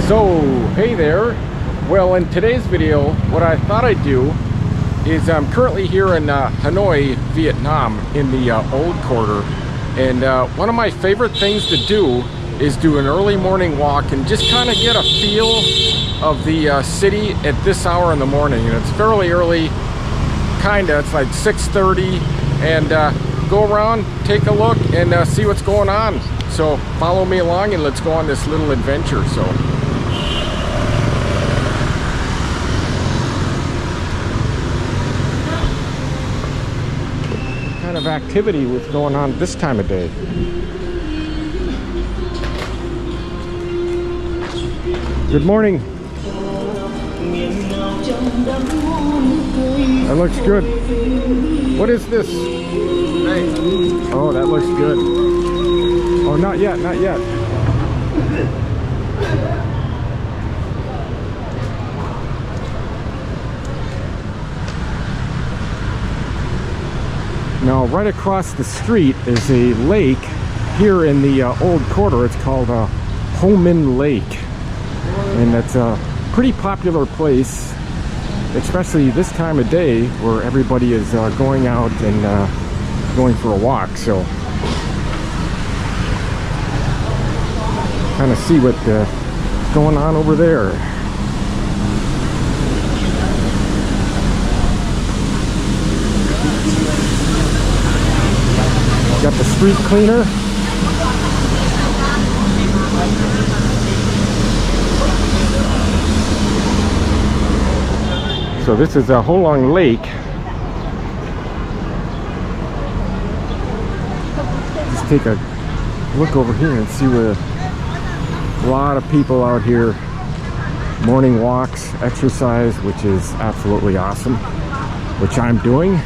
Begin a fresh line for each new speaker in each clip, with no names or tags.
So, hey there. Well, in today's video, what I thought I'd do is I'm currently here in Hanoi, Vietnam, in the Old Quarter. And one of my favorite things to do is do an early morning walk and just kind of get a feel of the city at this hour in the morning. And it's fairly early, kinda, it's like 6:30, and go around, take a look, and see what's going on. So follow me along and let's go on this little adventure. So. What kind of activity was going on this time of day? Good morning. That looks good. What is this? Oh, that looks good. Oh, not yet, not yet. Now, right across the street is a lake here in the Old Quarter. It's called Hoan Kiem Lake. And it's a pretty popular place, especially this time of day where everybody is going out and going for a walk. So kind of see what's going on over there. Got the street cleaner. So this is a Hoan Lake. Just take a look over here and see what a lot of people out here. Morning walks, exercise, which is absolutely awesome, which I'm doing.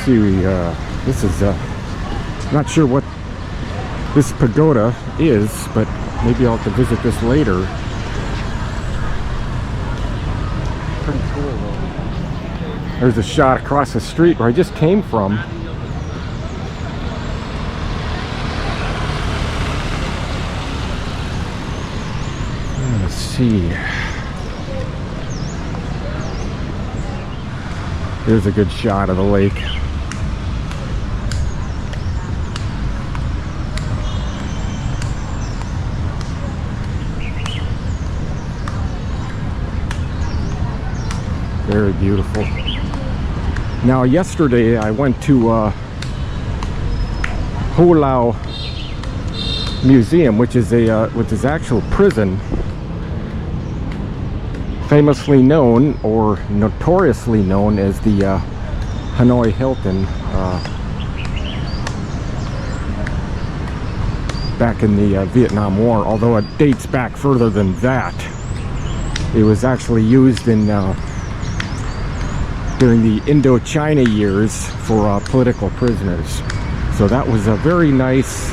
See, this is not sure what this pagoda is, but maybe I'll have to visit this later. Pretty cool though. There's a shot across the street where I just came from. Let's see. There's a good shot of the lake. Very beautiful. Now, yesterday I went to Ho Lao Museum, which is actual prison, famously known or notoriously known as the Hanoi Hilton, back in the Vietnam War, although it dates back further than that. It was actually used in during the Indochina years for political prisoners. So that was a very nice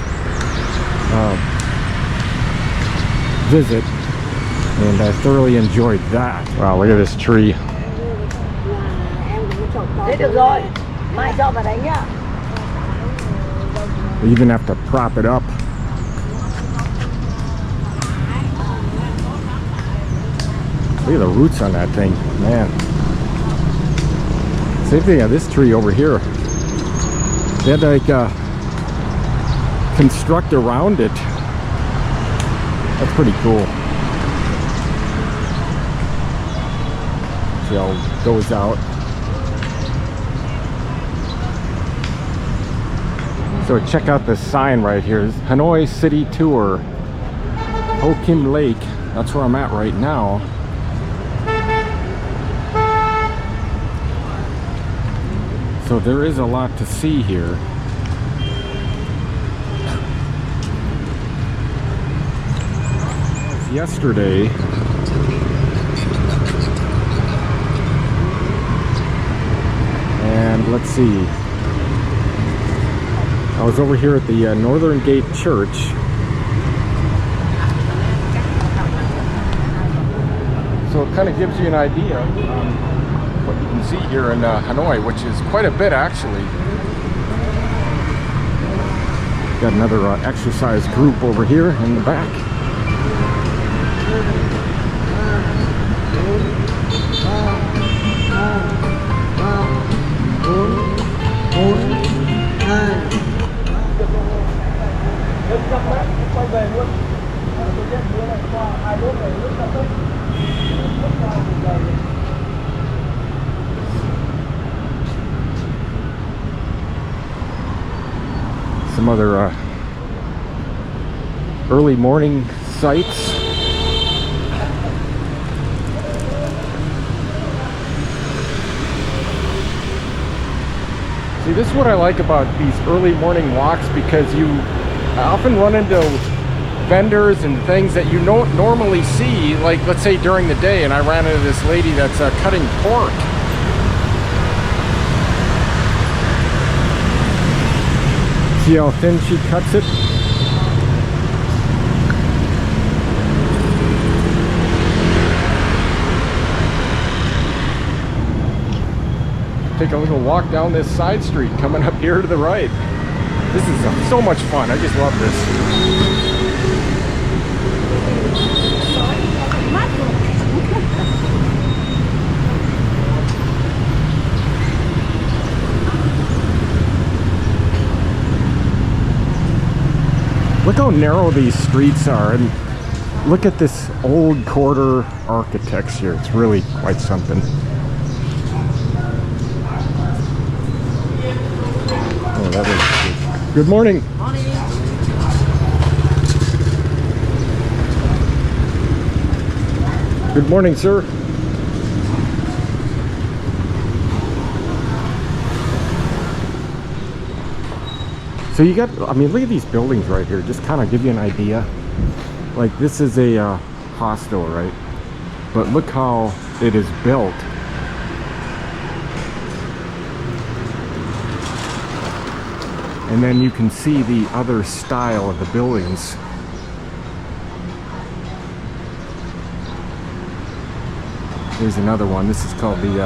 visit, and I thoroughly enjoyed that. Wow, look at this tree. You even have to prop it up. Look at the roots on that thing, man. Same thing on this tree over here. They had to like construct around it. That's pretty cool. See how it goes out. So check out this sign right here. It's Hanoi City Tour, Hoan Kiem Lake. That's where I'm at right now. So there is a lot to see here. Yesterday, and let's see. I was over here at the Northern Gate Church. So it kind of gives you an idea what you can see here in Hanoi, which is quite a bit actually. Got another exercise group over here in the back. Some other early morning sights. See, this is what I like about these early morning walks, because you often run into vendors and things that you don't normally see, like let's say during the day, and I ran into this lady that's cutting pork. See how thin she cuts it? Take a little walk down this side street coming up here to the right. This is so much fun. I just love this. Look how narrow these streets are, and look at this old quarter architecture. It's really quite something. Oh, that is good. Good morning.
Morning.
Good morning, sir. So you got, I mean, look at these buildings right here. Just kind of give you an idea. Like, this is a hostel, right? But look how it is built. And then you can see the other style of the buildings. Here's another one. This is called the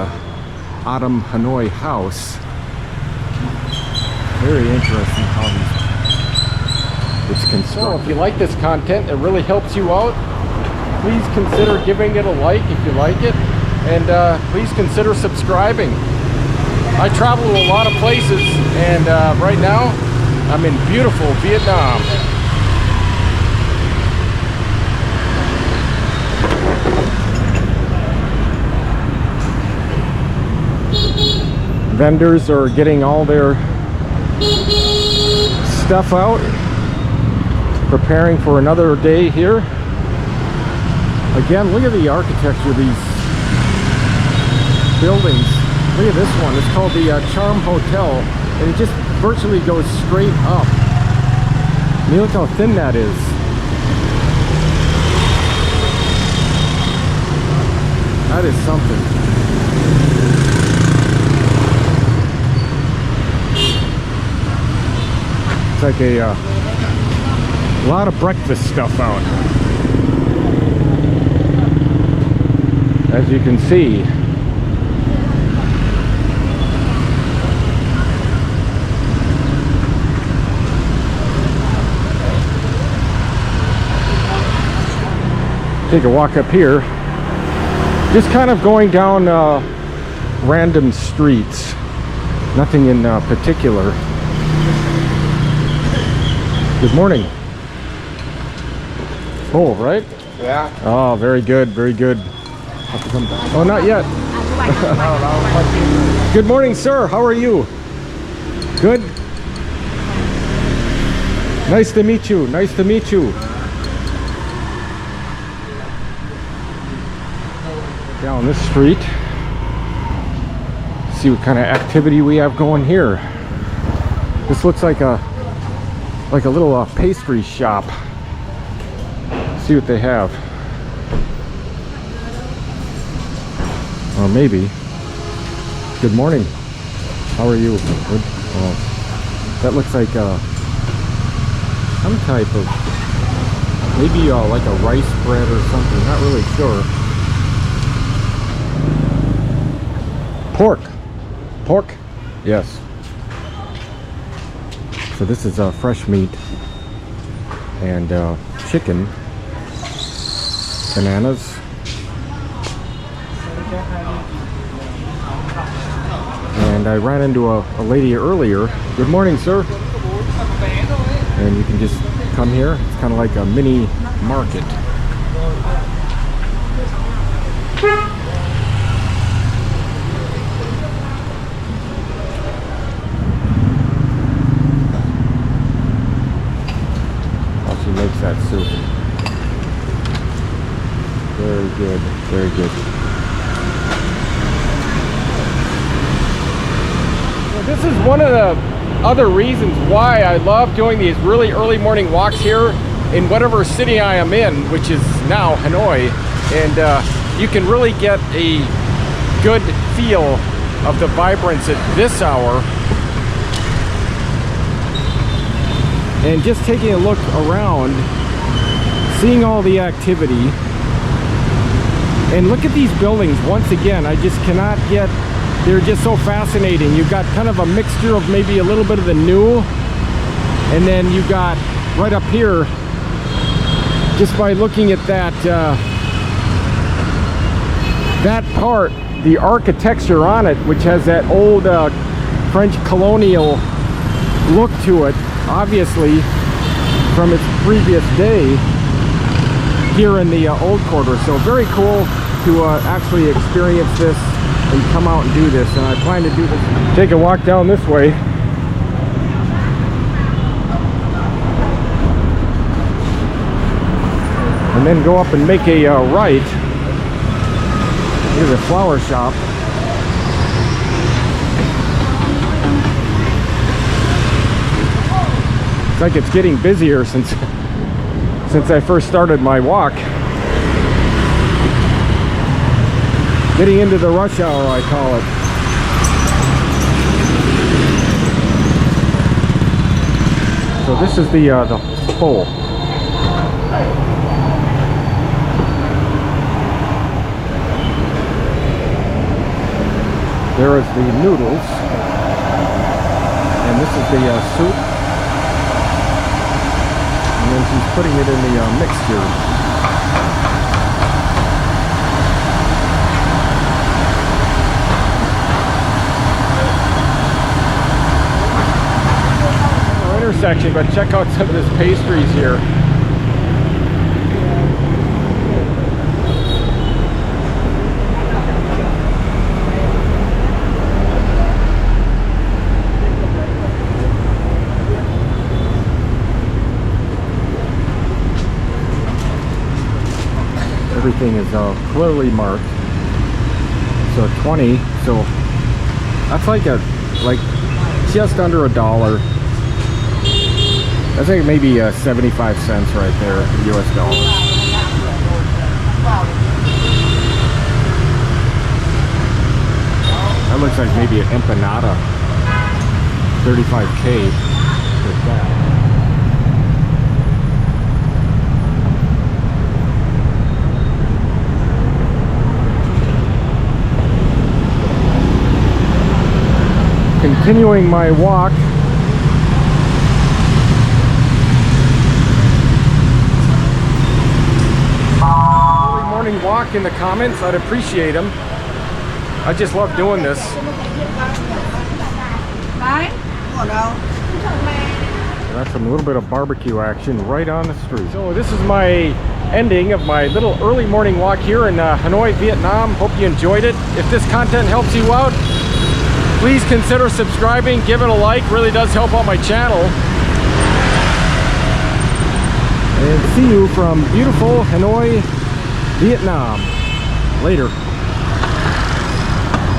Autumn Hanoi House. Very interesting how it's constructed. So if you like this content, it really helps you out, please consider giving it a like if you like it, and please consider subscribing. I travel to a lot of places, and right now I'm in beautiful Vietnam. Vendors are getting all their stuff out, preparing for another day here. Again, look at the architecture of these buildings. Look at this one. It's called the Charm Hotel, and it just virtually goes straight up. I mean, look how thin that is. That is something. It's like a lot of breakfast stuff out. As you can see. Take a walk up here. Just kind of going down random streets. Nothing in particular. Good morning. Oh, right?
Yeah.
Oh, very good, very good. Oh, not yet. Good morning, sir. How are you? Good? Nice to meet you. Nice to meet you. Down this street. See what kind of activity we have going here. This looks like a little pastry shop. See what they have. Or maybe. Good morning. How are you? Good. Oh. That looks like some type of, maybe like a rice bread or something, not really sure. Pork, yes. So this is fresh meat and chicken, bananas. And I ran into a lady earlier. Good morning, sir. And you can just come here. It's kind of like a mini market. How she makes that soup. Very good, very good. This is one of the other reasons why I love doing these really early morning walks here in whatever city I am in, which is now Hanoi, and you can really get a good feel of the vibrance at this hour. And just taking a look around, seeing all the activity, and look at these buildings once again. I just cannot get, they're just so fascinating. You've got kind of a mixture of maybe a little bit of the new, and then you got right up here, just by looking at that that part, the architecture on it, which has that old French colonial look to it, obviously from its previous day here in the old quarter. So very cool to actually experience this and come out and do this, and I plan to do this. Take a walk down this way. And then go up and make a right. Here's a flower shop. It's like it's getting busier since I first started my walk. Getting into the rush hour, I call it. So this is the pole. There is the noodles, and this is the soup, and then she's putting it in the mixture. Intersection, but check out some of this pastries here. Everything is clearly marked. So 20, so that's like just under $1. I think maybe 75 cents right there, US dollars. That looks like maybe an empanada. 35K with that. Continuing my walk. Walk in the comments, I'd appreciate them. I just love doing this. That's a little bit of barbecue action right on the street. So this is my ending of my little early morning walk here in Hanoi, Vietnam. Hope you enjoyed it. If this content helps you out, please consider subscribing, give it a like, really does help out my channel. And see you from beautiful Hanoi, Vietnam. Later.